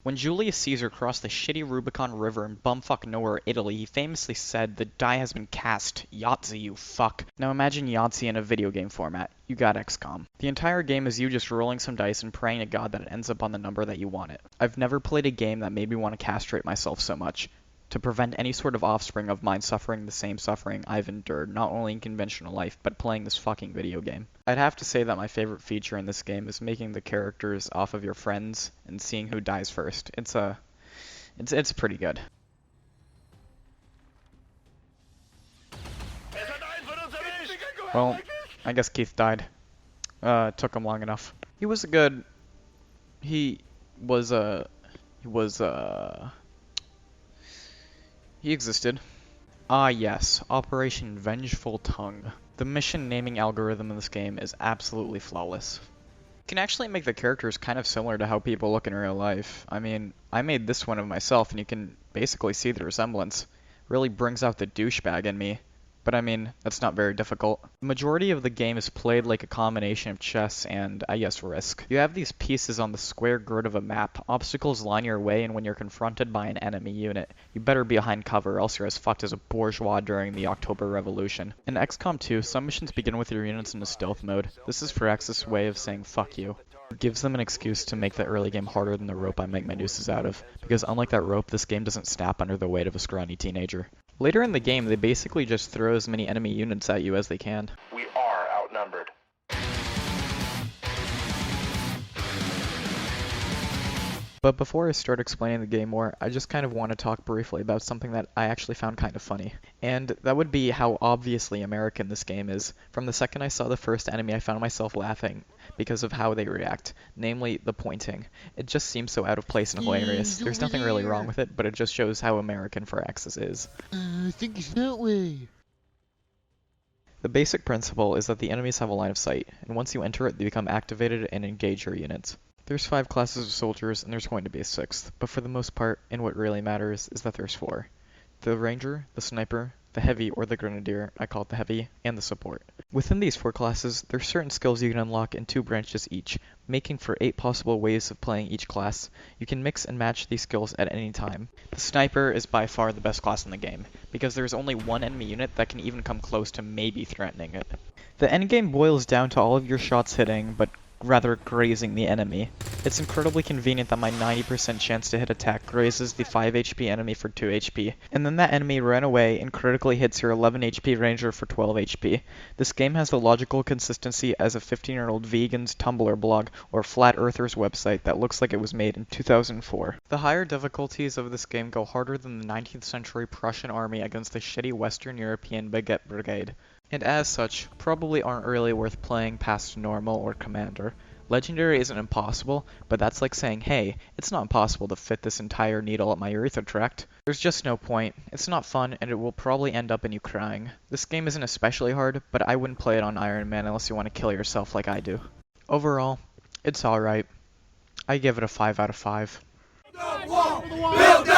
When Julius Caesar crossed the shitty Rubicon River in bumfuck nowhere, Italy, he famously said, "The die has been cast. Yahtzee, you fuck." Now imagine Yahtzee in a video game format. You got XCOM. The entire game is you just rolling some dice and praying to God that it ends up on the number that you want it. I've never played a game that made me want to castrate myself so much, to prevent any sort of offspring of mine suffering the same suffering I've endured, not only in conventional life, but playing this fucking video game. I'd have to say that my favorite feature in this game is making the characters off of your friends and seeing who dies first. It's pretty good. Well, I guess Keith died. It took him long enough. He was a good... He existed. Ah yes, Operation Vengeful Tongue. The mission naming algorithm in this game is absolutely flawless. You can actually make the characters kind of similar to how people look in real life. I mean, I made this one of myself and you can basically see the resemblance. Really brings out the douchebag in me. But I mean, that's not very difficult. The majority of the game is played like a combination of chess and, I guess, Risk. You have these pieces on the square grid of a map. Obstacles line your way, and when you're confronted by an enemy unit, you better be behind cover, or else you're as fucked as a bourgeois during the October Revolution. In XCOM 2, some missions begin with your units in a stealth mode. This is for X's way of saying fuck you. It gives them an excuse to make the early game harder than the rope I make my nooses out of, because unlike that rope, this game doesn't snap under the weight of a scrawny teenager. Later in the game, they basically just throw as many enemy units at you as they can. We are outnumbered. But before I start explaining the game more, I just kind of want to talk briefly about something that I actually found kind of funny. And that would be how obviously American this game is. From the second I saw the first enemy, I found myself laughing because of how they react, namely the pointing. It just seems so out of place and hilarious. There's nothing really wrong with it, but it just shows how American for Axis is. I think it's that way. The basic principle is that the enemies have a line of sight, and once you enter it, they become activated and engage your units. There's 5 classes of soldiers, and there's going to be a 6th, but for the most part, and what really matters, is that there's 4. The Ranger, the Sniper, the Heavy or the Grenadier, I call it the Heavy, and the Support. Within these 4 classes, there's certain skills you can unlock in 2 branches each, making for 8 possible ways of playing each class. You can mix and match these skills at any time. The Sniper is by far the best class in the game, because there's only one enemy unit that can even come close to maybe threatening it. The endgame boils down to all of your shots hitting, but rather grazing the enemy. It's incredibly convenient that my 90% chance to hit attack grazes the 5 HP enemy for 2 HP, and then that enemy ran away and critically hits your 11 HP ranger for 12 HP. This game has the logical consistency as a 15-year-old vegan's Tumblr blog or flat earther's website that looks like it was made in 2004. The higher difficulties of this game go harder than the 19th century Prussian army against the shitty Western European Baguette Brigade, and as such, probably aren't really worth playing past normal or commander. Legendary isn't impossible, but that's like saying, hey, it's not impossible to fit this entire needle up my urethra tract. There's just no point. It's not fun, and it will probably end up in you crying. This game isn't especially hard, but I wouldn't play it on Iron Man unless you want to kill yourself like I do. Overall, it's alright. I give it a 5 out of 5. Build